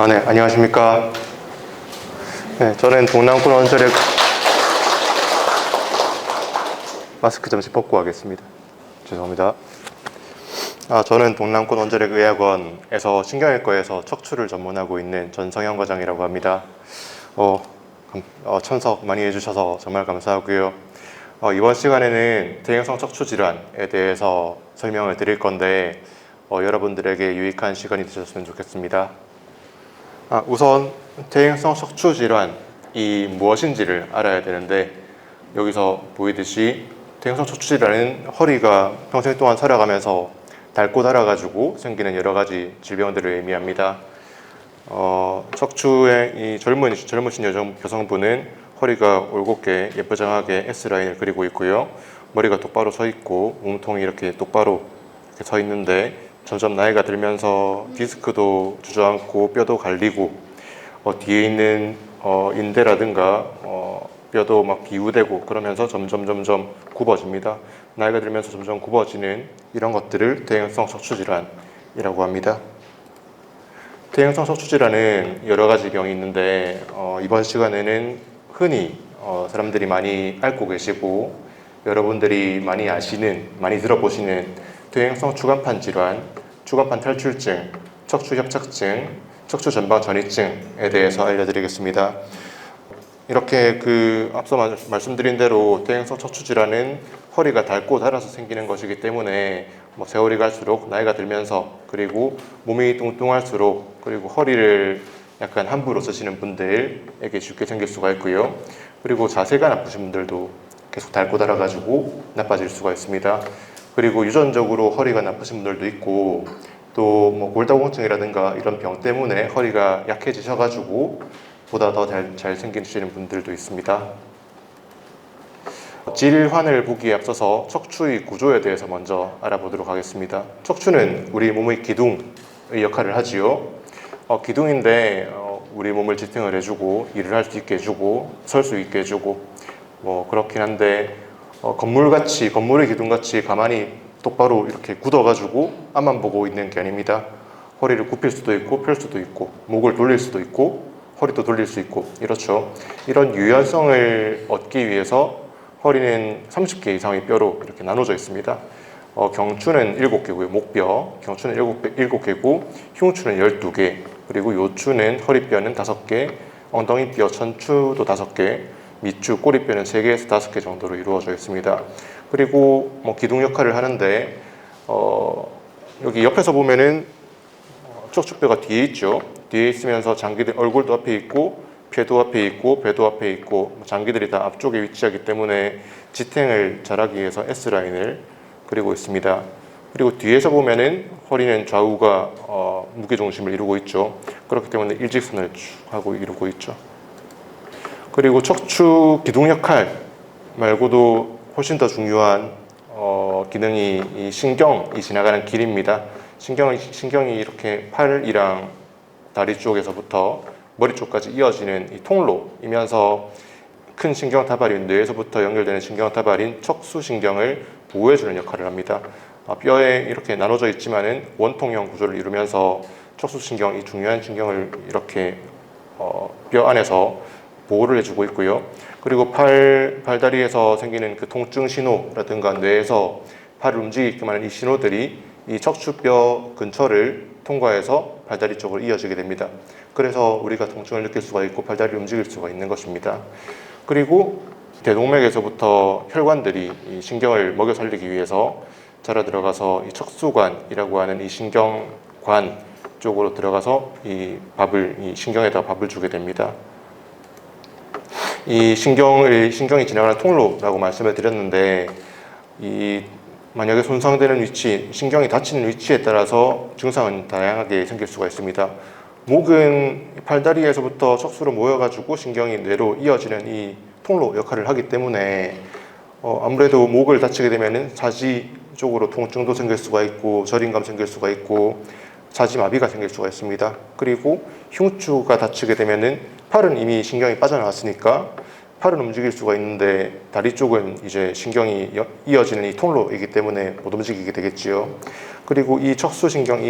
네, 안녕하십니까. 네, 저는 동남권 원절의 마스크 잠시 벗고 하겠습니다. 죄송합니다. 저는 동남권 원절의 의학원에서 신경외과에서 척추를 전문하고 있는 전성현 과장이라고 합니다. 참석 많이 해주셔서 정말 감사하고요. 이번 시간에는 대행성 척추 질환에 대해서 설명을 드릴 건데 여러분들에게 유익한 시간이 되셨으면 좋겠습니다. 우선 대행성 척추 질환이 무엇인지를 알아야 되는데, 여기서 보이듯이 대행성 척추 질환은 허리가 평생 동안 살아가면서 닳고 닳아가지고 생기는 여러 가지 질병들을 의미합니다. 척추의 이 젊으신 여성분은 허리가 올곧게 예쁘장하게 S라인을 그리고 있고요. 머리가 똑바로 서 있고 몸통이 이렇게 똑바로 이렇게 서 있는데, 점점 나이가 들면서 디스크도 주저앉고 뼈도 갈리고 뒤에 있는 인대라든가 뼈도 막 비우되고 그러면서 점점 굽어집니다. 나이가 들면서 점점 굽어지는 이런 것들을 대행성 척추 질환이라고 합니다. 대행성 척추 질환은 여러 가지 병이 있는데 이번 시간에는 흔히 사람들이 많이 앓고 계시고 여러분들이 많이 아시는, 많이 들어보시는 대행성 추간판 질환, 추간판 탈출증, 척추 협착증, 척추 전방 전이증에 대해서 알려드리겠습니다. 이렇게 앞서 말씀드린 대로 대행성 척추 질환은 허리가 닳고 닳아서 생기는 것이기 때문에 세월이 갈수록, 나이가 들면서, 그리고 몸이 뚱뚱할수록, 그리고 허리를 약간 함부로 쓰시는 분들에게 쉽게 생길 수가 있고요. 그리고 자세가 나쁘신 분들도 계속 닳고 닳아가지고 나빠질 수가 있습니다. 그리고 유전적으로 허리가 나쁘신 분들도 있고, 또 골다공증이라든가 이런 병 때문에 허리가 약해지셔가지고 보다 더 잘 생기시는 분들도 있습니다. 질환을 보기에 앞서서 척추의 구조에 대해서 먼저 알아보도록 하겠습니다. 척추는 우리 몸의 기둥의 역할을 하지요. 기둥인데 우리 몸을 지탱을 해주고 일을 할 수 있게 해주고 설 수 있게 해주고 그렇긴 한데, 건물의 기둥같이 가만히 똑바로 이렇게 굳어가지고 앞만 보고 있는 게 아닙니다. 허리를 굽힐 수도 있고 펼 수도 있고 목을 돌릴 수도 있고 허리도 돌릴 수 있고 이렇죠. 이런 유연성을 얻기 위해서 허리는 30개 이상의 뼈로 이렇게 나눠져 있습니다. 경추는 7개고요. 목뼈, 경추는 7개고 흉추는 12개, 그리고 요추는 허리뼈는 5개, 엉덩이뼈, 천추도 5개, 밑추, 꼬리뼈는 3개에서 5개 정도로 이루어져 있습니다. 그리고 기둥 역할을 하는데 여기 옆에서 보면은 척추뼈가 뒤에 있죠. 뒤에 있으면서 장기들, 얼굴도 앞에 있고 폐도 앞에 있고 배도 앞에 있고 장기들이 다 앞쪽에 위치하기 때문에 지탱을 잘하기 위해서 S라인을 그리고 있습니다. 그리고 뒤에서 보면은 허리는 좌우가 무게중심을 이루고 있죠. 그렇기 때문에 일직선을 쭉 하고 이루고 있죠. 그리고 척추 기둥 역할 말고도 훨씬 더 중요한 기능이 이 신경이 지나가는 길입니다. 신경이 이렇게 팔이랑 다리 쪽에서부터 머리 쪽까지 이어지는 이 통로이면서 큰 신경타발인 뇌에서부터 연결되는 신경타발인 척수신경을 보호해주는 역할을 합니다. 뼈에 이렇게 나눠져 있지만은 원통형 구조를 이루면서 척수신경, 이 중요한 신경을 이렇게 뼈 안에서 보호를 해주고 있고요. 그리고 발다리에서 생기는 통증 신호라든가 뇌에서 팔을 움직이게끔 하는 이 신호들이 이 척추뼈 근처를 통과해서 발다리 쪽으로 이어지게 됩니다. 그래서 우리가 통증을 느낄 수가 있고 발다리를 움직일 수가 있는 것입니다. 그리고 대동맥에서부터 혈관들이 이 신경을 먹여 살리기 위해서 자라 들어가서 이 척수관이라고 하는 이 신경관 쪽으로 들어가서 이 신경에다 밥을 주게 됩니다. 이 신경이 지나가는 통로라고 말씀을 드렸는데, 만약에 손상되는 위치, 신경이 다치는 위치에 따라서 증상은 다양하게 생길 수가 있습니다. 목은 팔다리에서부터 척수로 모여가지고 신경이 뇌로 이어지는 이 통로 역할을 하기 때문에 아무래도 목을 다치게 되면 사지 쪽으로 통증도 생길 수가 있고 저림감 생길 수가 있고 사지마비가 생길 수가 있습니다. 그리고 흉추가 다치게 되면은 팔은 이미 신경이 빠져나왔으니까 팔은 움직일 수가 있는데 다리 쪽은 이제 신경이 이어지는 이 통로이기 때문에 못 움직이게 되겠지요. 그리고 이 척수신경,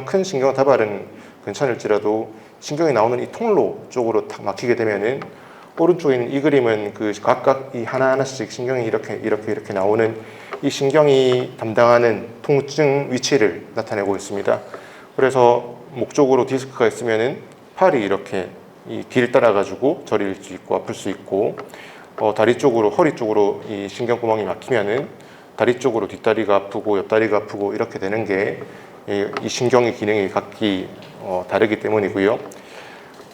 큰 신경 다발은 괜찮을지라도 신경이 나오는 이 통로 쪽으로 탁 막히게 되면은 오른쪽에 있는 이 그림은 그 각각 이 하나하나씩 신경이 이렇게 나오는 이 신경이 담당하는 통증 위치를 나타내고 있습니다. 그래서 목 쪽으로 디스크가 있으면은 팔이 이렇게 이 길 따라 가지고 저릴 수 있고 아플 수 있고, 다리 쪽으로 허리 쪽으로 이 신경구멍이 막히면은 다리 쪽으로 뒷다리가 아프고 옆다리가 아프고 이렇게 되는 게 이 신경의 기능이 각기 다르기 때문이고요.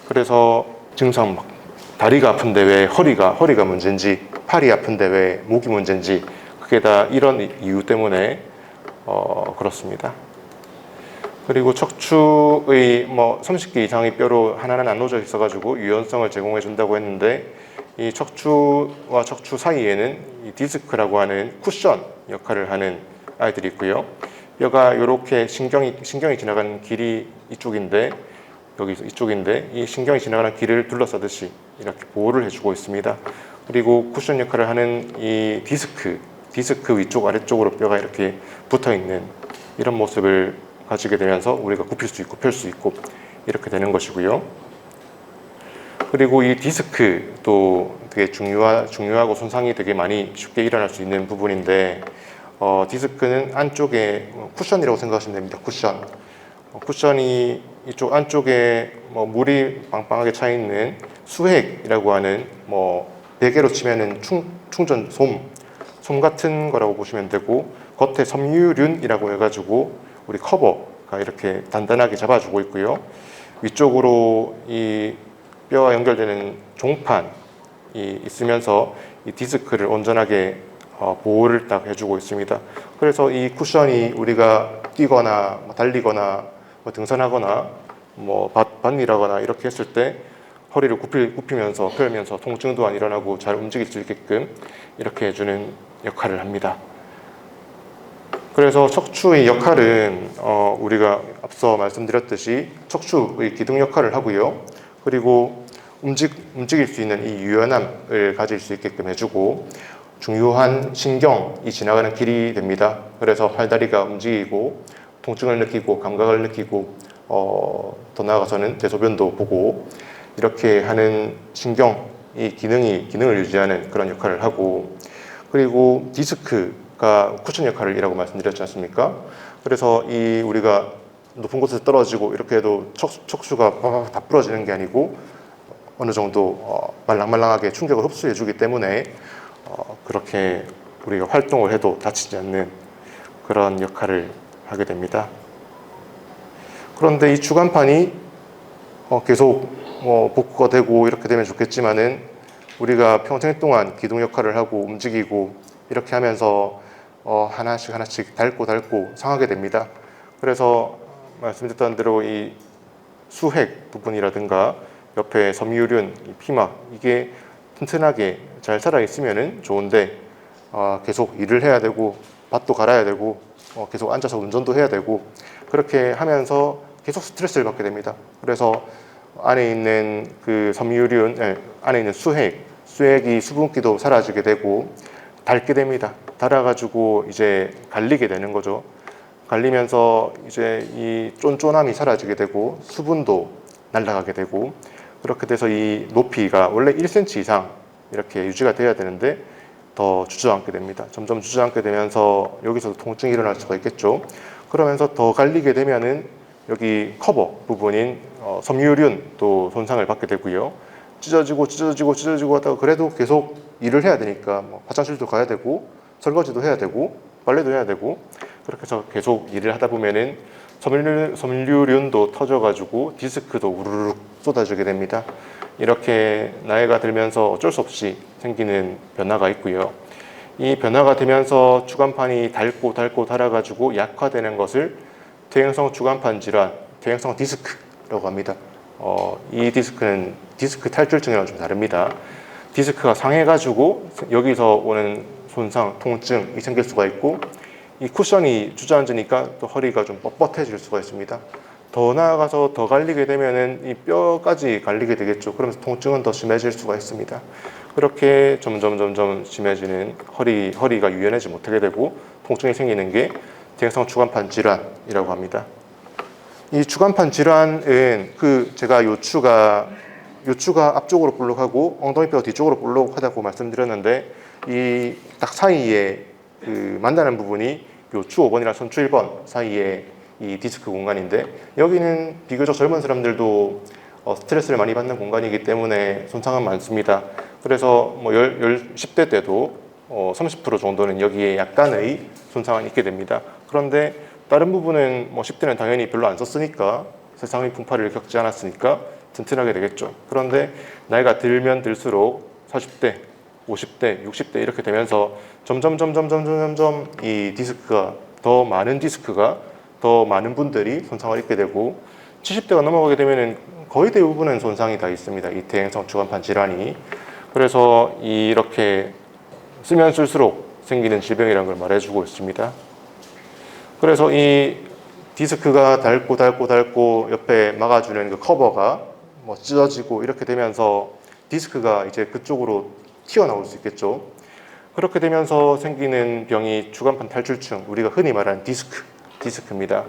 그래서 증상 막 다리가 아픈데 왜 허리가 문제인지, 팔이 아픈데 왜 목이 문제인지, 그게 다 이런 이유 때문에 그렇습니다. 그리고 척추의 30개 이상의 뼈로 하나는 나눠져 있어가지고 유연성을 제공해 준다고 했는데, 이 척추와 척추 사이에는 이 디스크라고 하는 쿠션 역할을 하는 아이들이 있고요. 뼈가 이렇게 신경이 지나가는 길이 이쪽인데, 여기서 이쪽인데, 이 신경이 지나가는 길을 둘러싸듯이 이렇게 보호를 해주고 있습니다. 그리고 쿠션 역할을 하는 이 디스크 위쪽 아래쪽으로 뼈가 이렇게 붙어 있는 이런 모습을 가지게 되면서 우리가 굽힐 수 있고 펼 수 있고 이렇게 되는 것이고요. 그리고 이 디스크도 되게 중요하고 손상이 되게 많이 쉽게 일어날 수 있는 부분인데, 디스크는 안쪽에 쿠션이라고 생각하시면 됩니다. 쿠션이 이쪽 안쪽에 물이 빵빵하게 차 있는 수핵이라고 하는 베개로 치면은 충전 솜 같은 거라고 보시면 되고, 겉에 섬유륜이라고 해가지고 우리 커버가 이렇게 단단하게 잡아주고 있고요. 위쪽으로 이 뼈와 연결되는 종판이 있으면서 이 디스크를 온전하게 보호를 딱 해주고 있습니다. 그래서 이 쿠션이 우리가 뛰거나 달리거나 등산하거나 밭일하거나 이렇게 했을 때 허리를 굽히면서 펴면서 통증도 안 일어나고 잘 움직일 수 있게끔 이렇게 해주는 역할을 합니다. 그래서 척추의 역할은 우리가 앞서 말씀드렸듯이 척추의 기둥 역할을 하고요. 그리고 움직일 수 있는 이 유연함을 가질 수 있게끔 해주고, 중요한 신경이 지나가는 길이 됩니다. 그래서 팔다리가 움직이고 통증을 느끼고 감각을 느끼고 더 나아가서는 대소변도 보고 이렇게 하는 신경이 기능을 유지하는 그런 역할을 하고, 그리고 디스크가 쿠션 역할이라고 말씀드렸지 않습니까? 그래서 이 우리가 높은 곳에서 떨어지고 이렇게 해도 척추가 다 부러지는 게 아니고 어느 정도 말랑말랑하게 충격을 흡수해 주기 때문에 그렇게 우리가 활동을 해도 다치지 않는 그런 역할을 하게 됩니다. 그런데 이 주간판이 계속 복구가 되고 이렇게 되면 좋겠지만은, 우리가 평생 동안 기둥 역할을 하고 움직이고 이렇게 하면서 하나씩 닳고 상하게 됩니다. 그래서 말씀드렸던 대로 이 수핵 부분이라든가 옆에 섬유륜, 피막, 이게 튼튼하게 잘 살아 있으면은 좋은데, 계속 일을 해야 되고 밭도 갈아야 되고 계속 앉아서 운전도 해야 되고 그렇게 하면서 계속 스트레스를 받게 됩니다. 그래서 안에 있는 그 섬유륜, 안에 있는 수핵이 수분기도 사라지게 되고 닳게 됩니다. 닳아가지고 이제 갈리게 되는 거죠. 갈리면서 이제 이 쫀쫀함이 사라지게 되고 수분도 날아가게 되고, 그렇게 돼서 이 높이가 원래 1cm 이상 이렇게 유지가 돼야 되는데 더 주저앉게 됩니다. 점점 주저앉게 되면서 여기서도 통증이 일어날 수가 있겠죠. 그러면서 더 갈리게 되면은 여기 커버 부분인 섬유륜도 손상을 받게 되고요. 찢어지고 하다가 그래도 계속 일을 해야 되니까 화장실도 가야 되고 설거지도 해야 되고 빨래도 해야 되고, 그렇게 해서 계속 일을 하다 보면은 섬유륜도 터져가지고 디스크도 우르르 쏟아지게 됩니다. 이렇게 나이가 들면서 어쩔 수 없이 생기는 변화가 있고요. 이 변화가 되면서 주간판이 닳아가지고 약화되는 것을 퇴행성 주간판 질환, 퇴행성 디스크라고 합니다. 이 디스크는 디스크 탈출증이랑 좀 다릅니다. 디스크가 상해가지고 여기서 오는 손상, 통증이 생길 수가 있고, 이 쿠션이 주저앉으니까 또 허리가 좀 뻣뻣해질 수가 있습니다. 더 나아가서 더 갈리게 되면은 이 뼈까지 갈리게 되겠죠. 그러면서 통증은 더 심해질 수가 있습니다. 그렇게 점점 심해지는 허리가 유연하지 못하게 되고 통증이 생기는 게 퇴행성 주간판 질환이라고 합니다. 이 주간판 질환은 제가 요추가 앞쪽으로 볼록하고 엉덩이뼈가 뒤쪽으로 볼록하다고 말씀드렸는데 이 딱 사이에 만나는 부분이 요추 5번이랑 선추 1번 사이에 이 디스크 공간인데 여기는 비교적 젊은 사람들도 스트레스를 많이 받는 공간이기 때문에 손상은 많습니다. 그래서 10대 때도 30% 정도는 여기에 약간의 손상은 있게 됩니다. 그런데 다른 부분은 10대는 당연히 별로 안 썼으니까 세상의 풍파를 겪지 않았으니까 튼튼하게 되겠죠. 그런데 나이가 들면 들수록 40대, 50대, 60대 이렇게 되면서 점점 이 디스크가 더 많은 분들이 손상을 입게 되고 70대가 넘어가게 되면은 거의 대부분은 손상이 다 있습니다. 이 대행성 주간판 질환이. 그래서 이렇게 쓰면 쓸수록 생기는 질병이라는 걸 말해주고 있습니다. 그래서 이 디스크가 닳고 옆에 막아주는 그 커버가 찢어지고 이렇게 되면서 디스크가 이제 그쪽으로 튀어나올 수 있겠죠. 그렇게 되면서 생기는 병이 주간판 탈출증, 우리가 흔히 말하는 디스크입니다.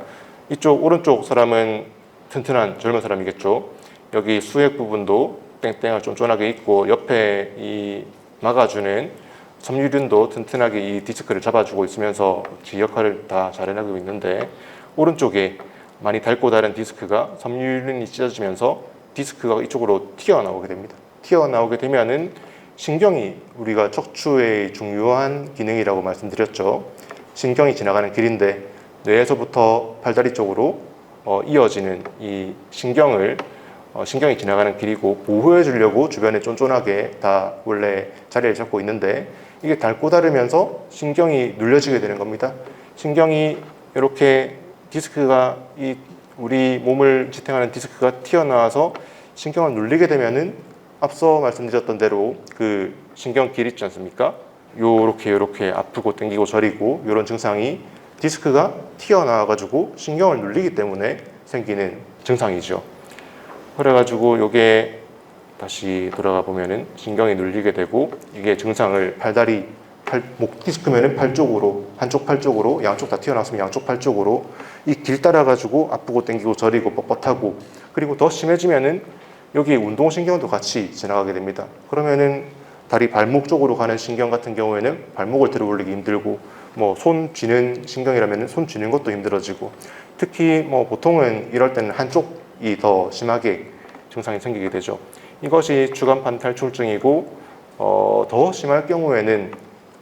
이쪽 오른쪽 사람은 튼튼한 젊은 사람이겠죠. 여기 수액 부분도 땡땡하게 쫀쫀하게 있고 옆에 이 막아주는 섬유륜도 튼튼하게 이 디스크를 잡아주고 있으면서 지 역할을 다 잘 해나가고 있는데 오른쪽에 많이 닳고 다른 디스크가 섬유륜이 찢어지면서 디스크가 이쪽으로 튀어나오게 됩니다. 튀어나오게 되면은 신경이 우리가 척추의 중요한 기능이라고 말씀드렸죠. 신경이 지나가는 길인데 뇌에서부터 팔다리 쪽으로 이어지는 이 신경이 지나가는 길이고 보호해 주려고 주변에 쫀쫀하게 다 원래 자리를 잡고 있는데 이게 닳고 닳으면서 신경이 눌려지게 되는 겁니다. 신경이 이렇게 디스크가 우리 몸을 지탱하는 디스크가 튀어나와서 신경을 눌리게 되면은 앞서 말씀드렸던 대로 그 신경길 있지 않습니까? 요렇게 아프고 땡기고 저리고 이런 증상이 디스크가 튀어나와가지고 신경을 눌리기 때문에 생기는 증상이죠. 그래가지고 요게 다시 돌아가 보면은 신경이 눌리게 되고 이게 증상을 목 디스크면은 한쪽 팔 쪽으로 양쪽 다 튀어나왔으면 양쪽 팔 쪽으로 이 길 따라가지고 아프고 땡기고 저리고 뻣뻣하고 그리고 더 심해지면은 여기 운동신경도 같이 지나가게 됩니다. 그러면은 다리 발목 쪽으로 가는 신경 같은 경우에는 발목을 들어 올리기 힘들고 손 쥐는 신경이라면 손 쥐는 것도 힘들어지고 특히 보통은 이럴 때는 한쪽이 더 심하게 증상이 생기게 되죠. 이것이 주간판 탈출증이고 더 심할 경우에는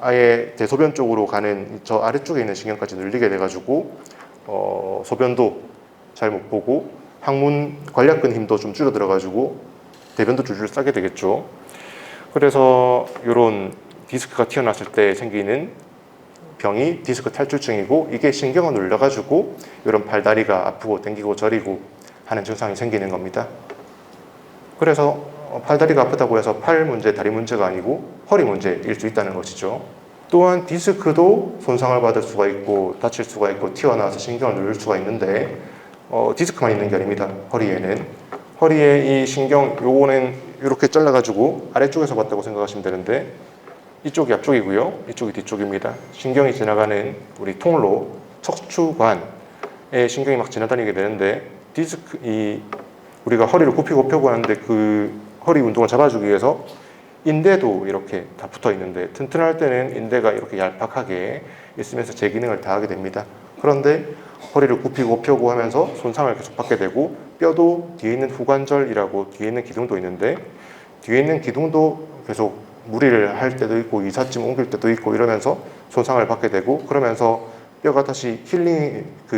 아예 대소변 쪽으로 가는 저 아래쪽에 있는 신경까지 눌리게 돼가지고 소변도 잘 못 보고 항문 관략근 힘도 좀 줄어들어가지고 대변도 줄줄 싸게 되겠죠. 그래서 이런 디스크가 튀어나왔을 때 생기는 병이 디스크 탈출증이고 이게 신경을 눌려가지고 이런 팔다리가 아프고 땡기고 저리고 하는 증상이 생기는 겁니다. 그래서 팔다리가 아프다고 해서 팔 문제, 다리 문제가 아니고 허리 문제일 수 있다는 것이죠. 또한 디스크도 손상을 받을 수가 있고 다칠 수가 있고 튀어나와서 신경을 누를 수가 있는데 디스크만 있는 게 아닙니다. 허리에 이 신경 요거는 이렇게 잘라가지고 아래쪽에서 봤다고 생각하시면 되는데 이쪽이 앞쪽이고요. 이쪽이 뒤쪽입니다. 신경이 지나가는 우리 통로 척추관에 신경이 막 지나다니게 되는데 우리가 허리를 굽히고 펴고 하는데 그 허리 운동을 잡아주기 위해서 인대도 이렇게 다 붙어 있는데 튼튼할 때는 인대가 이렇게 얄팍하게 있으면서 제 기능을 다 하게 됩니다. 그런데 허리를 굽히고 펴고 하면서 손상을 계속 받게 되고 뼈도 뒤에 있는 후관절이라고 뒤에 있는 기둥도 있는데 뒤에 있는 기둥도 계속 무리를 할 때도 있고 이삿짐 옮길 때도 있고 이러면서 손상을 받게 되고 그러면서 뼈가 다시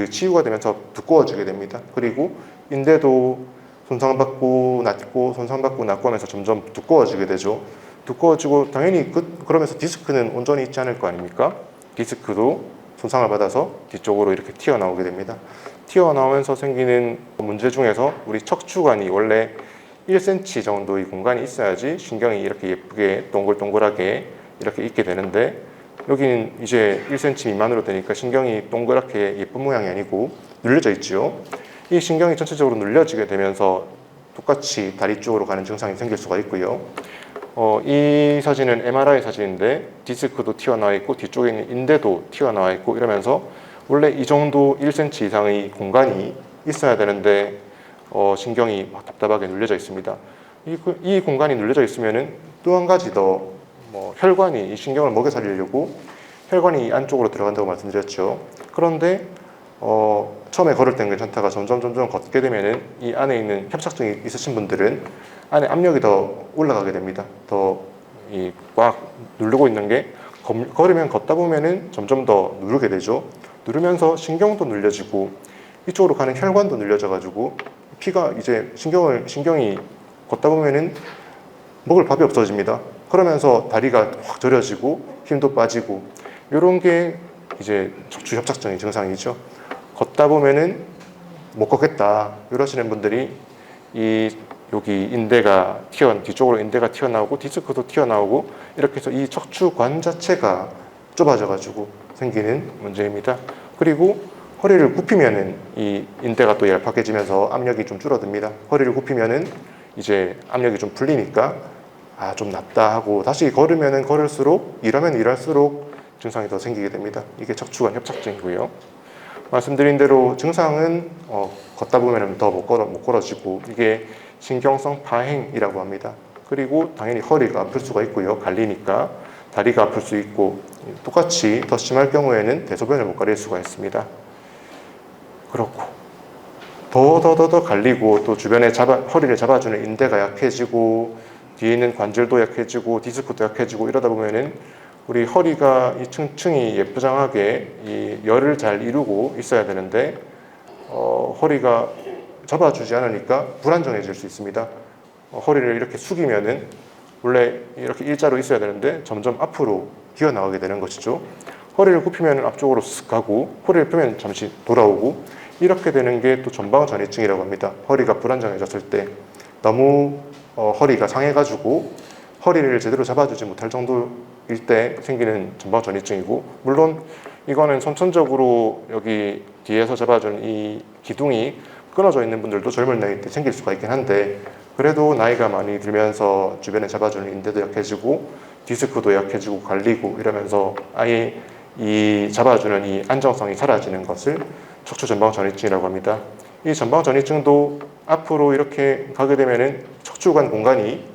치유가 되면서 두꺼워지게 됩니다. 그리고 인대도 손상받고 낫고 하면서 점점 두꺼워지게 되죠. 두꺼워지고 당연히 그러면서 디스크는 온전히 있지 않을 거 아닙니까? 디스크도 손상을 받아서 뒤쪽으로 이렇게 튀어나오게 됩니다. 튀어나오면서 생기는 문제 중에서 우리 척추관이 원래 1cm 정도의 공간이 있어야지 신경이 이렇게 예쁘게 동글동글하게 이렇게 있게 되는데 여기는 이제 1cm 미만으로 되니까 신경이 동그랗게 예쁜 모양이 아니고 눌려져 있죠. 이 신경이 전체적으로 눌려지게 되면서 똑같이 다리 쪽으로 가는 증상이 생길 수가 있고요. 이 사진은 MRI 사진인데 디스크도 튀어나와 있고 뒤쪽에 있는 인대도 튀어나와 있고 이러면서 원래 이 정도 1cm 이상의 공간이 있어야 되는데 신경이 막 답답하게 눌려져 있습니다. 이 공간이 눌려져 있으면은 또 한 가지 더 혈관이 이 신경을 먹여 살리려고 혈관이 안쪽으로 들어간다고 말씀드렸죠. 그런데 처음에 걸을 때는 괜찮다가 점점 걷게 되면은 이 안에 있는 협착증이 있으신 분들은 안에 압력이 더 올라가게 됩니다. 더 꽉 누르고 있는 게 걸으면 걷다 보면은 점점 더 누르게 되죠. 누르면서 신경도 눌려지고 이쪽으로 가는 혈관도 눌려져 가지고 피가 이제 신경이 걷다 보면은 먹을 밥이 없어집니다. 그러면서 다리가 확 저려지고 힘도 빠지고 이런 게 이제 척추 협착증의 증상이죠. 걷다 보면은 못 걷겠다 이러시는 분들이 여기 인대가 뒤쪽으로 인대가 튀어나오고 디스크도 튀어나오고 이렇게 해서 이 척추관 자체가 좁아져 가지고 생기는 문제입니다. 그리고 허리를 굽히면은 이 인대가 또 얄팍해지면서 압력이 좀 줄어듭니다. 허리를 굽히면은 이제 압력이 좀 풀리니까 좀 낫다 하고 다시 걸으면은 걸을수록 일하면 일할수록 증상이 더 생기게 됩니다. 이게 척추관 협착증이고요. 말씀드린 대로 증상은 걷다 보면 더 못 걸어지고 이게 신경성 파행이라고 합니다. 그리고 당연히 허리가 아플 수가 있고요. 갈리니까 다리가 아플 수 있고 똑같이 더 심할 경우에는 대소변을 못 가릴 수가 있습니다. 그렇고 더 갈리고 또 주변에 허리를 잡아주는 인대가 약해지고 뒤에 있는 관절도 약해지고 디스크도 약해지고 이러다 보면은 우리 허리가 이 층층이 예쁘장하게 이 열을 잘 이루고 있어야 되는데 허리가 잡아주지 않으니까 불안정해질 수 있습니다. 허리를 이렇게 숙이면은 원래 이렇게 일자로 있어야 되는데 점점 앞으로 기어나가게 되는 것이죠. 허리를 굽히면 앞쪽으로 쓱 가고 허리를 펴면 잠시 돌아오고 이렇게 되는 게 또 전방전이증이라고 합니다. 허리가 불안정해졌을 때 너무 허리가 상해가지고 허리를 제대로 잡아주지 못할 정도일 때 생기는 전방전이증이고 물론 이거는 선천적으로 여기 뒤에서 잡아주는 이 기둥이 끊어져 있는 분들도 젊은 나이 때 생길 수가 있긴 한데 그래도 나이가 많이 들면서 주변에 잡아주는 인대도 약해지고 디스크도 약해지고 갈리고 이러면서 아예 이 잡아주는 이 안정성이 사라지는 것을 척추 전방전이증이라고 합니다. 이 전방전이증도 앞으로 이렇게 가게 되면은 척추관 공간이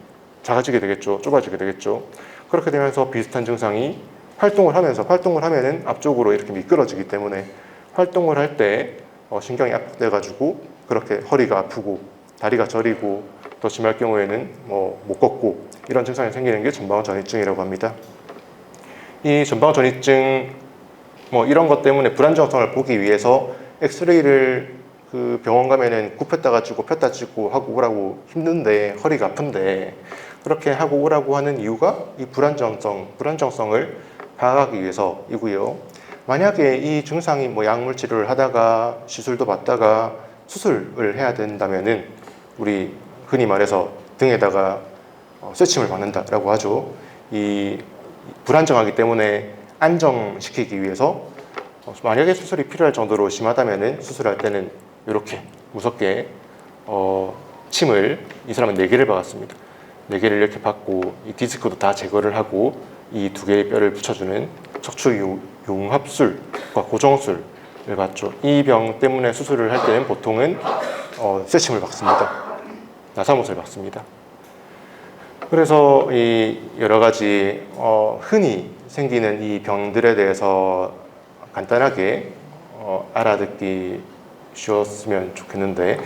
작아지게 되겠죠. 좁아지게 되겠죠. 그렇게 되면서 비슷한 증상이 활동을 하면은 앞쪽으로 이렇게 미끄러지기 때문에 활동을 할 때 신경이 압박돼 가지고 그렇게 허리가 아프고 다리가 저리고 더 심할 경우에는 못 걷고 이런 증상이 생기는 게 전방전이증이라고 합니다. 이 전방전이증 이런 것 때문에 불안정성을 보기 위해서 엑스레이를 그 병원 가면은 굽혔다가 찍고 폈다 찍고 하고 오라고 힘든데 허리가 아픈데 그렇게 하고 오라고 하는 이유가 이 불안정성을 파악하기 위해서이고요. 만약에 이 증상이 약물 치료를 하다가 시술도 받다가 수술을 해야 된다면은 우리 흔히 말해서 등에다가 쇠침을 받는다라고 하죠. 이 불안정하기 때문에 안정시키기 위해서 만약에 수술이 필요할 정도로 심하다면은 수술할 때는 이렇게 무섭게 침을 이 사람은 4개를 박았습니다. 4개를 이렇게 박고 이 디스크도 다 제거를 하고 이 2개의 뼈를 붙여주는 척추 융합술과 고정술을 받죠. 이 병 때문에 수술을 할 때는 보통은 쇠침을 박습니다. 나사못을 박습니다. 그래서 이 여러 가지 흔히 생기는 이 병들에 대해서 간단하게 알아듣기 쉬웠으면 좋겠는데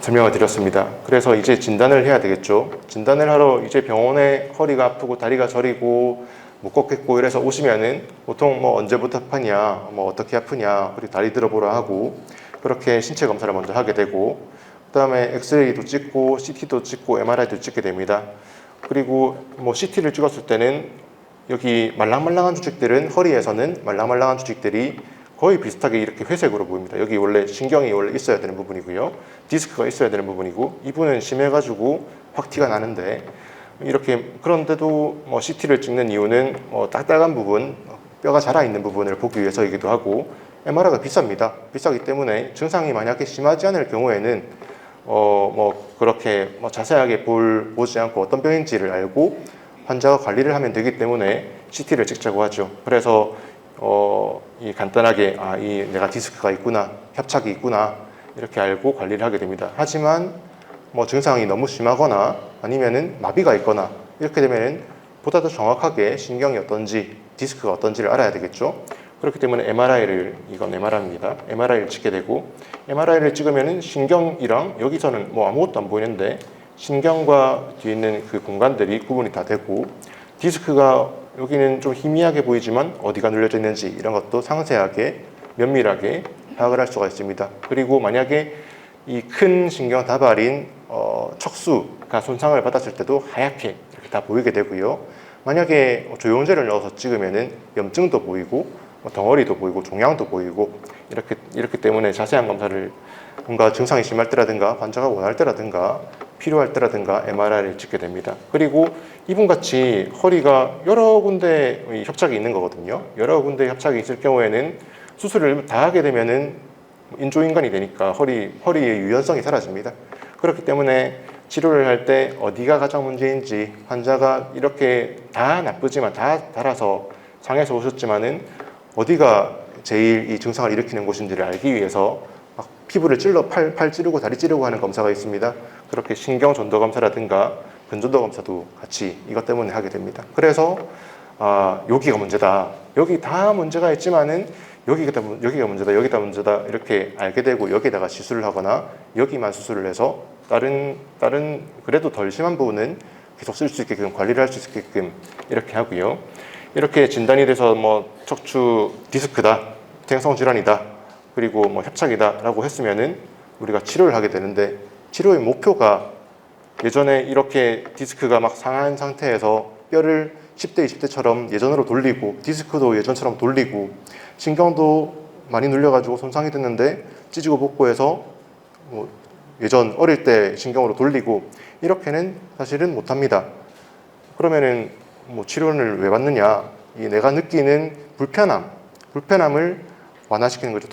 설명을 드렸습니다. 그래서 이제 진단을 해야 되겠죠. 진단을 하러 이제 병원에 허리가 아프고 다리가 저리고 못 걷겠고 이래서 오시면은 보통 언제부터 아프냐, 어떻게 아프냐, 그리고 다리 들어보라 하고 그렇게 신체 검사를 먼저 하게 되고 그 다음에 엑스레이도 찍고 CT도 찍고 MRI도 찍게 됩니다. 그리고 CT를 찍었을 때는 여기 말랑말랑한 조직들은 허리에서는 말랑말랑한 조직들이 거의 비슷하게 이렇게 회색으로 보입니다. 여기 원래 신경이 원래 있어야 되는 부분이고요. 디스크가 있어야 되는 부분이고 이분은 심해가지고 확 티가 나는데 이렇게 그런데도 CT를 찍는 이유는 딱딱한 부분, 뼈가 자라있는 부분을 보기 위해서이기도 하고 MRI가 비쌉니다. 비싸기 때문에 증상이 만약에 심하지 않을 경우에는 그렇게 자세하게 보지 않고 어떤 병인지를 알고 환자가 관리를 하면 되기 때문에 CT를 찍자고 하죠. 그래서 이 간단하게 이 내가 디스크가 있구나, 협착이 있구나 이렇게 알고 관리를 하게 됩니다. 하지만 뭐 증상이 너무 심하거나 아니면은 마비가 있거나 이렇게 되면은 보다 더 정확하게 신경이 어떤지 디스크가 어떤지를 알아야 되겠죠. 그렇기 때문에 이건 MRI입니다. MRI를 찍게 되고 MRI를 찍으면은 신경이랑 여기서는 뭐 아무것도 안 보이는데 신경과 뒤에 있는 그 공간들이 구분이 다 되고 디스크가 여기는 좀 희미하게 보이지만 어디가 눌려져 있는지 이런 것도 상세하게 면밀하게 파악을 할 수가 있습니다. 그리고 만약에 이 큰 신경 다발인 척수가 손상을 받았을 때도 하얗게 이렇게 다 보이게 되고요. 만약에 조영제를 넣어서 찍으면은 염증도 보이고 덩어리도 보이고 종양도 보이고 이렇기 때문에 자세한 검사를 뭔가 증상이 심할 때라든가 환자가 원할 때라든가 필요할 때라든가 MRI를 찍게 됩니다. 그리고 이분같이 허리가 여러 군데 협착이 있는 거거든요. 여러 군데 협착이 있을 경우에는 수술을 다 하게 되면은 인조인간이 되니까 허리의 유연성이 사라집니다. 그렇기 때문에 치료를 할 때 어디가 가장 문제인지 환자가 이렇게 다 나쁘지만 다 달아서 상해서 오셨지만은 어디가 제일 이 증상을 일으키는 곳인지를 알기 위해서 막 피부를 찔러 팔 찌르고 다리 찌르고 하는 검사가 있습니다. 그렇게 신경 전도 검사라든가 근전도 검사도 같이 이것 때문에 하게 됩니다. 그래서 여기가 문제다. 여기 다 문제가 있지만은 여기가 문제다 이렇게 알게 되고 여기다가 시술을 하거나 여기만 수술을 해서 다른 그래도 덜 심한 부분은 계속 쓸 수 있게끔 관리를 할 수 있게끔 이렇게 하고요. 이렇게 진단이 돼서 뭐 척추 디스크다, 퇴행성 질환이다, 그리고 뭐 협착이다라고 했으면은 우리가 치료를 하게 되는데 치료의 목표가 예전에 이렇게 디스크가 막 상한 상태에서 뼈를 10대, 20대처럼 예전으로 돌리고 디스크도 예전처럼 돌리고 신경도 많이 눌려가지고 손상이 됐는데 찢고 복구해서 뭐 예전 어릴 때 신경으로 돌리고 이렇게는 사실은 못합니다. 그러면은 뭐 치료를 왜 받느냐? 이 내가 느끼는 불편함을 완화시키는 거죠.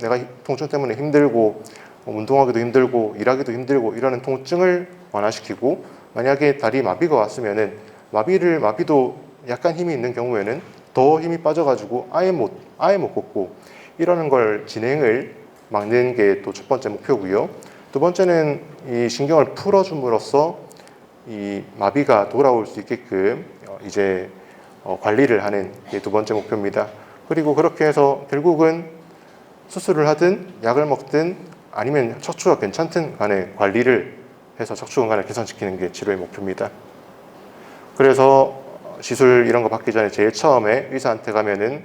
내가 통증 때문에 힘들고 운동하기도 힘들고 일하기도 힘들고 이러는 통증을 완화시키고 만약에 다리 마비가 왔으면은 마비도 약간 힘이 있는 경우에는 더 힘이 빠져가지고 아예 못 걷고 이러는 걸 진행을 막는 게 또 첫 번째 목표고요. 두 번째는 이 신경을 풀어줌으로써 이 마비가 돌아올 수 있게끔 이제 관리를 하는 게 두 번째 목표입니다. 그리고 그렇게 해서 결국은 수술을 하든 약을 먹든 아니면 척추가 괜찮든 간에 관리를 해서 척추 건강을 개선시키는 게 치료의 목표입니다. 그래서 시술 이런 거 받기 전에 제일 처음에 의사한테 가면은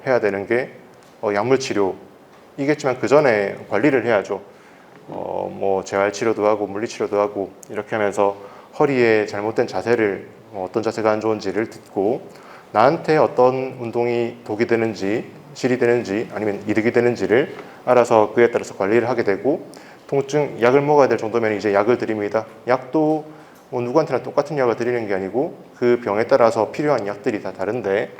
해야 되는 게 약물 치료이겠지만 그 전에 관리를 해야죠. 뭐 재활 치료도 하고 물리 치료도 하고 이렇게 하면서 허리의 잘못된 자세를 어떤 자세가 안 좋은지를 듣고 나한테 어떤 운동이 독이 되는지 실이 되는지 아니면 이득이 되는지를 알아서 그에 따라서 관리를 하게 되고 약을 먹어야 될 정도면 이제 약을 드립니다. 약도 뭐 누구한테나 똑같은 약을 드리는 게 아니고 그 병에 따라서 필요한 약들이 다 다른데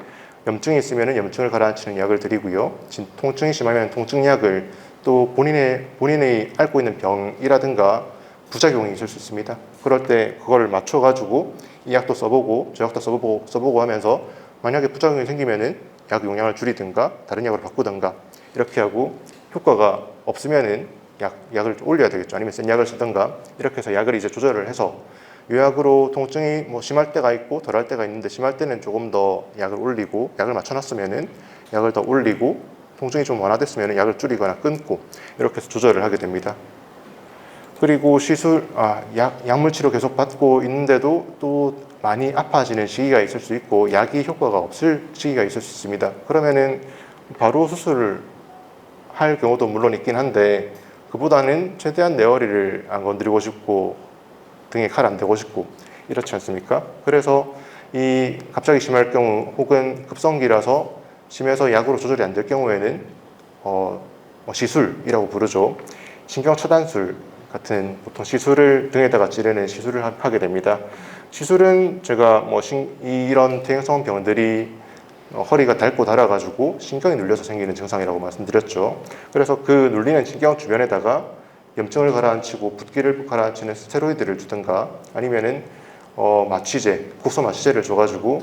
염증이 있으면 염증을 가라앉히는 약을 드리고요. 통증이 심하면 통증약을 또 본인이 앓고 있는 병이라든가 부작용이 있을 수 있습니다. 그럴 때 그걸 맞춰가지고 이 약도 써보고 저 약도 써보고 하면서 만약에 부작용이 생기면은 약 용량을 줄이든가 다른 약으로 바꾸든가 이렇게 하고 효과가 없으면은 약을 올려야 되겠죠. 아니면 센 약을 쓰든가 이렇게 해서 약을 이제 조절을 해서 요약으로 통증이 뭐 심할 때가 있고 덜할 때가 있는데 심할 때는 조금 더 약을 올리고 약을 맞춰놨으면은 약을 더 올리고 통증이 좀 완화됐으면 약을 줄이거나 끊고 이렇게 해서 조절을 하게 됩니다. 그리고 약물 치료 계속 받고 있는데도 또 많이 아파지는 시기가 있을 수 있고 약이 효과가 없을 시기가 있을 수 있습니다. 그러면은 바로 수술을 할 경우도 물론 있긴 한데 그보다는 최대한 내 허리를 안 건드리고 싶고 등에 칼 안 대고 싶고 이렇지 않습니까? 그래서 이 갑자기 심할 경우 혹은 급성기라서 심해서 약으로 조절이 안 될 경우에는 시술이라고 부르죠. 신경차단술 같은 보통 시술을 등에다가 찌르는 시술을 하게 됩니다. 시술은 제가 이런 퇴행성 병들이 허리가 닳고 닳아가지고 신경이 눌려서 생기는 증상이라고 말씀드렸죠. 그래서 그 눌리는 신경 주변에다가 염증을 가라앉히고 붓기를 가라앉히는 스테로이드를 주든가 아니면은 국소 마취제를 줘가지고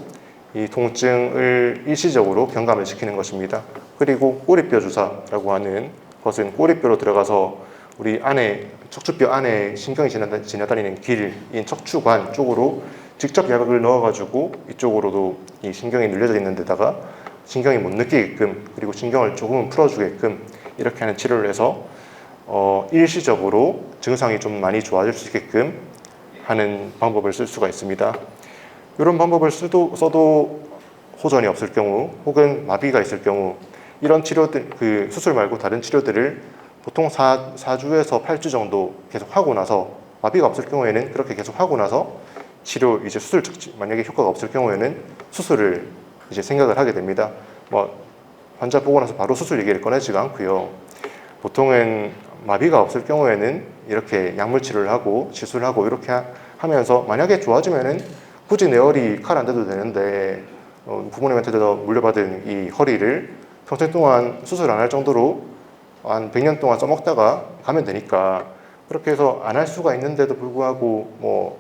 이 통증을 일시적으로 경감을 시키는 것입니다. 그리고 꼬리뼈 주사라고 하는 그것은 꼬리뼈로 들어가서 우리 안에 척추뼈 안에 신경이 지나다니는 길인 척추관 쪽으로 직접 약을 넣어가지고 이쪽으로도 이 신경이 눌려져 있는 데다가 신경이 못 느끼게끔 그리고 신경을 조금은 풀어주게끔 이렇게 하는 치료를 해서 일시적으로 증상이 좀 많이 좋아질 수 있게끔 하는 방법을 쓸 수가 있습니다. 이런 방법을 써도 호전이 없을 경우 혹은 마비가 있을 경우 이런 치료들, 그 수술 말고 다른 치료들을 보통 4주에서 8주 정도 계속 하고 나서 마비가 없을 경우에는 그렇게 계속 하고 나서 치료 이제 수술 만약에 효과가 없을 경우에는 수술을 이제 생각을 하게 됩니다. 뭐 환자 보고 나서 바로 수술 얘기를 꺼내지가 않고요. 보통은 마비가 없을 경우에는 이렇게 약물 치료를 하고 시술을 하고 이렇게 하면서 만약에 좋아지면은 굳이 내 허리 칼 안 대도 되는데 부모님한테도 물려받은 이 허리를 평생 동안 수술 안 할 정도로 한 100년 동안 써먹다가 가면 되니까 그렇게 해서 안 할 수가 있는데도 불구하고 뭐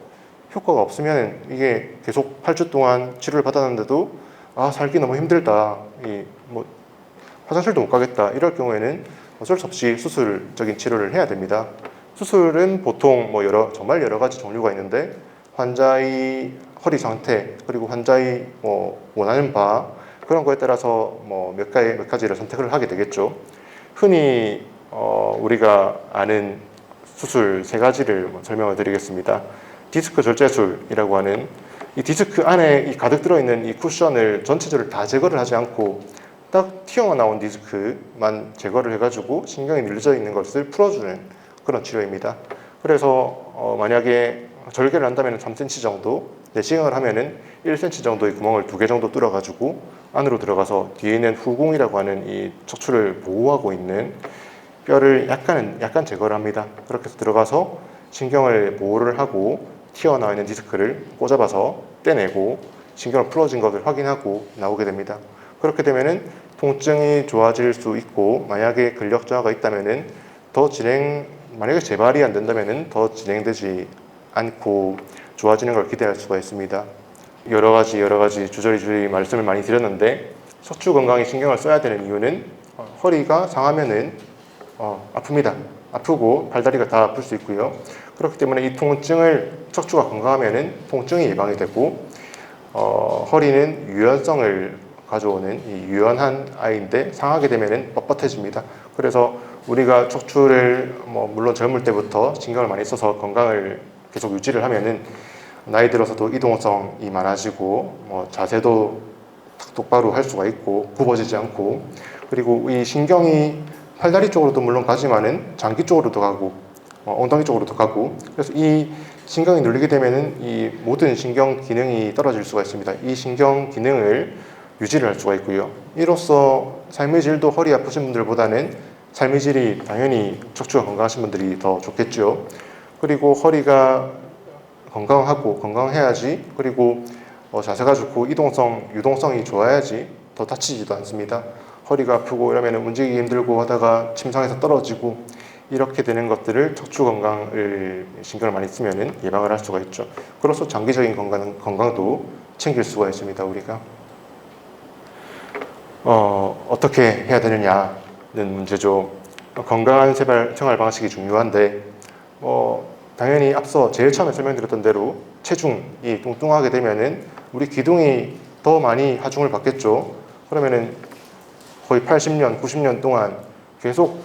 효과가 없으면 이게 계속 8주 동안 치료를 받았는데도 살기 너무 힘들다, 뭐 화장실도 못 가겠다 이럴 경우에는 어쩔 수 없이 수술적인 치료를 해야 됩니다. 수술은 보통 뭐 정말 여러 가지 종류가 있는데 환자의 허리 상태 그리고 환자의 원하는 바 그런 거에 따라서 뭐 몇 가지를 선택을 하게 되겠죠. 흔히 우리가 아는 수술 3가지를 설명을 드리겠습니다. 디스크 절제술이라고 하는 이 디스크 안에 이 가득 들어있는 이 쿠션을 전체적으로 다 제거를 하지 않고 딱 튀어나온 디스크만 제거를 해가지고 신경이 눌려져 있는 것을 풀어주는 그런 치료입니다. 그래서 만약에 절개를 한다면 3cm 정도, 내시경을 하면은 1cm 정도의 구멍을 2개 정도 뚫어가지고 안으로 들어가서 뒤에 있는 후공이라고 하는 이 척추를 보호하고 있는 뼈를 약간 제거를 합니다. 그렇게 해서 들어가서 신경을 보호를 하고 튀어나와 있는 디스크를 꽂아봐서 떼내고 신경을 풀어진 것을 확인하고 나오게 됩니다. 그렇게 되면은 통증이 좋아질 수 있고 만약에 근력 저하가 있다면은 만약에 재발이 안 된다면은 더 진행되지 않고 좋아지는 걸 기대할 수가 있습니다. 여러 가지 주저리 말씀을 많이 드렸는데 척추 건강에 신경을 써야 되는 이유는 허리가 상하면은 아픕니다. 아프고 발다리가 다 아플 수 있고요. 그렇기 때문에 이 통증을 척추가 건강하면은 통증이 예방이 되고 허리는 유연성을 가져오는 이 유연한 아이인데 상하게 되면은 뻣뻣해집니다. 그래서 우리가 척추를 물론 젊을 때부터 신경을 많이 써서 건강을 계속 유지를 하면은 나이 들어서도 이동성이 많아지고 자세도 똑바로 할 수가 있고 굽어지지 않고 그리고 이 신경이 팔다리 쪽으로도 물론 가지만은 장기 쪽으로도 가고 엉덩이 쪽으로도 가고 그래서 이 신경이 눌리게 되면은 이 모든 신경 기능이 떨어질 수가 있습니다. 이 신경 기능을 유지를 할 수가 있고요. 이로써 삶의 질도 허리 아프신 분들보다는 삶의 질이 당연히 척추가 건강하신 분들이 더 좋겠죠. 그리고 허리가 건강해야지 그리고 자세가 좋고 유동성이 좋아야지 더 다치지도 않습니다. 허리가 아프고 이러면 움직이기 힘들고 하다가 침상에서 떨어지고 이렇게 되는 것들을 척추 건강을 신경을 많이 쓰면 예방을 할 수가 있죠. 그로써 장기적인 건강도 챙길 수가 있습니다. 우리가 어떻게 해야 되느냐는 문제죠. 건강한 생활 방식이 중요한데 당연히 앞서 제일 처음에 설명드렸던 대로 체중이 뚱뚱하게 되면은 우리 기둥이 더 많이 하중을 받겠죠. 그러면은 거의 80년, 90년 동안 계속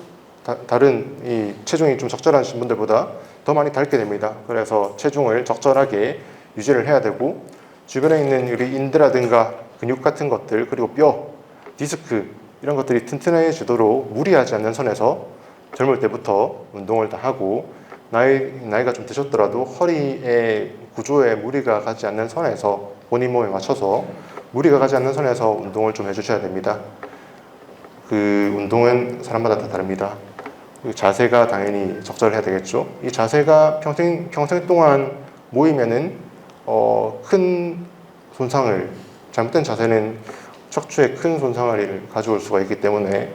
다른 이 체중이 좀 적절하신 분들보다 더 많이 닳게 됩니다. 그래서 체중을 적절하게 유지를 해야 되고 주변에 있는 우리 인대라든가 근육 같은 것들 그리고 뼈, 디스크 이런 것들이 튼튼해지도록 무리하지 않는 선에서 젊을 때부터 운동을 다 하고 나이가 좀 드셨더라도 허리의 구조에 무리가 가지 않는 선에서 본인 몸에 맞춰서 무리가 가지 않는 선에서 운동을 좀 해주셔야 됩니다. 그 운동은 사람마다 다 다릅니다. 자세가 당연히 적절해야 되겠죠. 이 자세가 평생 동안 모이면은 큰 손상을 잘못된 자세는 척추에 큰 손상을 가져올 수가 있기 때문에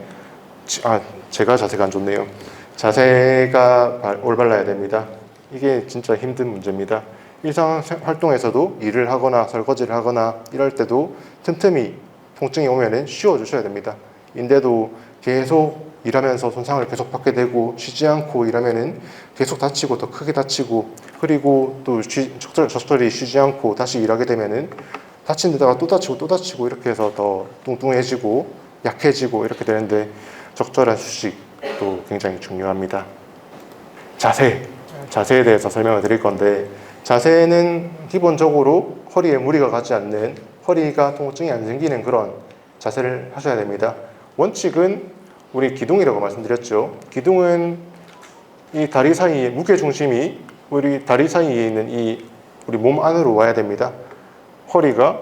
제가 자세가 안 좋네요. 자세가 올바라야 됩니다. 이게 진짜 힘든 문제입니다. 일상 활동에서도 일을 하거나 설거지를 하거나 이럴 때도 틈틈이 통증이 오면은 쉬어 주셔야 됩니다. 인대도 계속 일하면서 손상을 계속 받게 되고 쉬지 않고 일하면은 계속 다치고 더 크게 다치고 그리고 또 적절히 쉬지 않고 다시 일하게 되면은 다친 데다가 또 다치고 또 다치고 이렇게 해서 더 뚱뚱해지고 약해지고 이렇게 되는데 적절한 휴식도 굉장히 중요합니다. 자세에 대해서 설명을 드릴 건데 자세는 기본적으로 허리에 무리가 가지 않는 허리가 통증이 안 생기는 그런 자세를 하셔야 됩니다. 원칙은 우리 기둥이라고 말씀드렸죠. 기둥은 이 다리 사이에 무게중심이 우리 다리 사이에 있는 이 우리 몸 안으로 와야 됩니다. 허리가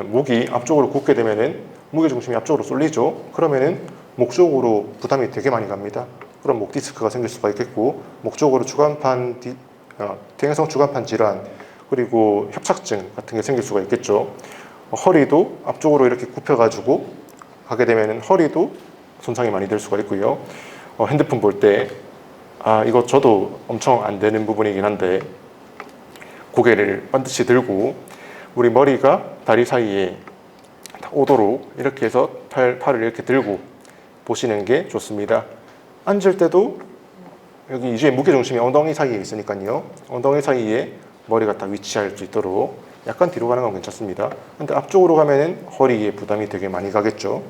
목이 앞쪽으로 굽게 되면은 무게중심이 앞쪽으로 쏠리죠. 그러면은 목 쪽으로 부담이 되게 많이 갑니다. 그럼 목 디스크가 생길 수가 있겠고 목 쪽으로 퇴행성 주간판 질환 그리고 협착증 같은 게 생길 수가 있겠죠. 허리도 앞쪽으로 이렇게 굽혀가지고 가게 되면은 허리도 손상이 많이 될 수가 있고요. 핸드폰 볼 때 이거 저도 엄청 안 되는 부분이긴 한데 고개를 반드시 들고 우리 머리가 다리 사이에 오도록 이렇게 해서 팔을 이렇게 들고 보시는 게 좋습니다. 앉을 때도 여기 이제 무게중심이 엉덩이 사이에 있으니까요. 엉덩이 사이에 머리가 딱 위치할 수 있도록 약간 뒤로 가는 건 괜찮습니다. 근데 앞쪽으로 가면은 허리에 부담이 되게 많이 가겠죠.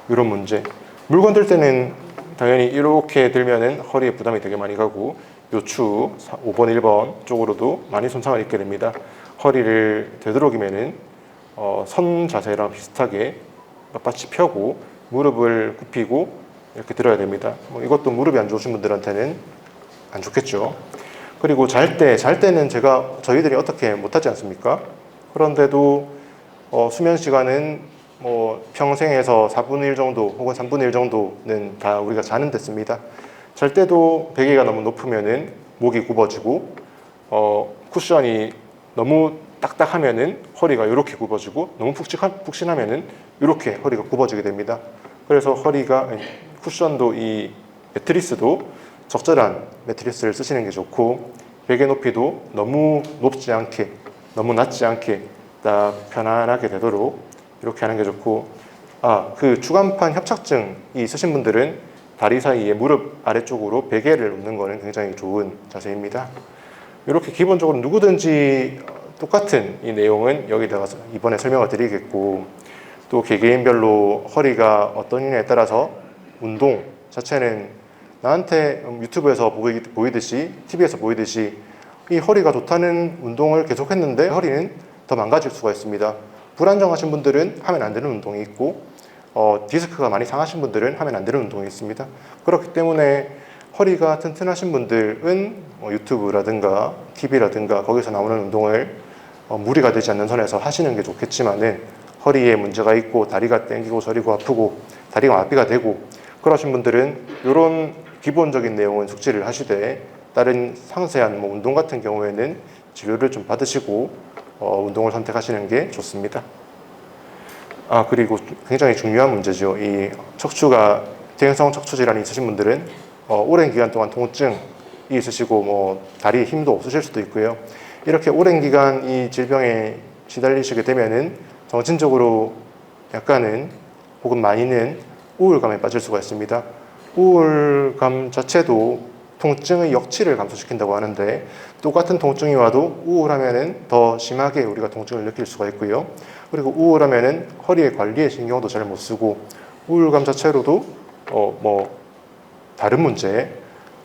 이런 문제. 물 건들 때는 당연히 이렇게 들면은 허리에 부담이 되게 많이 가고 요추 5번, 1번 쪽으로도 많이 손상을 입게 됩니다. 허리를 되도록이면은 선 자세랑 비슷하게 빳빳이 펴고 무릎을 굽히고 이렇게 들어야 됩니다. 이것도 무릎이 안 좋으신 분들한테는 안 좋겠죠. 그리고 잘 때는 저희들이 어떻게 못하지 않습니까? 그런데도 수면 시간은 평생에서 4분의 1 정도 혹은 3분의 1 정도는 다 우리가 자는 데 씁니다. 잘 때도 베개가 너무 높으면은 목이 굽어지고 쿠션이 너무 딱딱하면은 허리가 이렇게 굽어지고 너무 푹신하면은 이렇게 허리가 굽어지게 됩니다. 그래서 쿠션도 이 매트리스도 적절한 매트리스를 쓰시는 게 좋고 베개 높이도 너무 높지 않게 너무 낮지 않게 딱 편안하게 되도록 이렇게 하는 게 좋고 그 주간판 협착증이 있으신 분들은 다리 사이에 무릎 아래쪽으로 베개를 놓는 거는 굉장히 좋은 자세입니다. 이렇게 기본적으로 누구든지 똑같은 이 내용은 여기다가 이번에 설명을 드리겠고 또 개개인별로 허리가 어떤 이냐에 따라서 운동 자체는 나한테 유튜브에서 보이듯이 TV에서 보이듯이 이 허리가 좋다는 운동을 계속했는데 허리는 더 망가질 수가 있습니다. 불안정하신 분들은 하면 안 되는 운동이 있고 디스크가 많이 상하신 분들은 하면 안 되는 운동이 있습니다. 그렇기 때문에 허리가 튼튼하신 분들은 유튜브라든가 TV라든가 거기서 나오는 운동을 무리가 되지 않는 선에서 하시는 게 좋겠지만은 허리에 문제가 있고 다리가 땡기고 저리고 아프고 다리가 마비가 되고 그러신 분들은 이런 기본적인 내용은 숙지를 하시되 다른 상세한 운동 같은 경우에는 진료를 좀 받으시고 운동을 선택하시는 게 좋습니다. 그리고 굉장히 중요한 문제죠. 이 퇴행성 척추 질환이 있으신 분들은 오랜 기간 동안 통증이 있으시고 다리에 힘도 없으실 수도 있고요. 이렇게 오랜 기간 이 질병에 시달리시게 되면은 정신적으로 약간은 혹은 많이는 우울감에 빠질 수가 있습니다. 우울감 자체도 통증의 역치를 감소시킨다고 하는데 똑같은 통증이 와도 우울하면은 더 심하게 우리가 통증을 느낄 수가 있고요. 그리고 우울하면은 허리의 관리에 신경도 잘 못 쓰고 우울감 자체로도 다른 문제,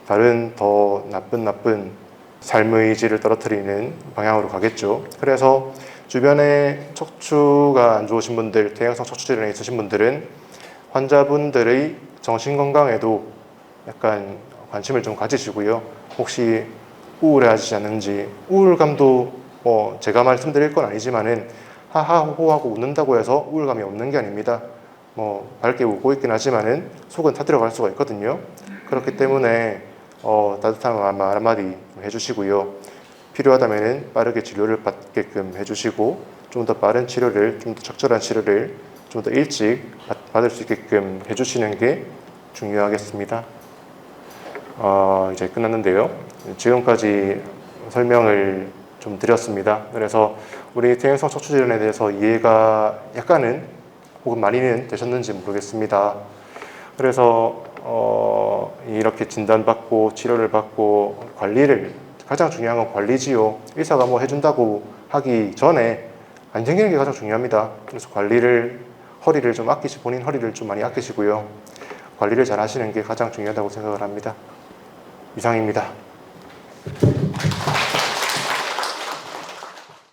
다른 더 나쁜 삶의 질을 떨어뜨리는 방향으로 가겠죠. 그래서 주변에 척추가 안 좋으신 분들, 퇴행성 척추 질환이 있으신 분들은 환자분들의 정신 건강에도 약간 관심을 좀 가지시고요. 혹시 우울해하시지 않는지, 우울감도 제가 말씀드릴 건 아니지만은 하하호호하고 웃는다고 해서 우울감이 없는 게 아닙니다. 밝게 웃고 있긴 하지만은 속은 타들어갈 수가 있거든요. 그렇기 때문에 따뜻한 말 한마디 해주시고요. 필요하다면은 빠르게 치료를 받게끔 해주시고 좀 더 빠른 치료를, 좀 더 적절한 치료를 좀 더 일찍 받을 수 있게끔 해주시는 게 중요하겠습니다. 이제 끝났는데요. 지금까지 설명을 좀 드렸습니다. 그래서 우리 퇴행성 척추 질환에 대해서 이해가 약간은 혹은 많이는 되셨는지 모르겠습니다. 그래서 이렇게 진단받고 치료를 받고 관리를, 가장 중요한 건 관리지요. 의사가 뭐 해준다고 하기 전에 안 챙기는 게 가장 중요합니다. 그래서 관리를, 허리를 좀 본인 허리를 좀 많이 아끼시고요. 관리를 잘 하시는 게 가장 중요하다고 생각을 합니다. 이상입니다.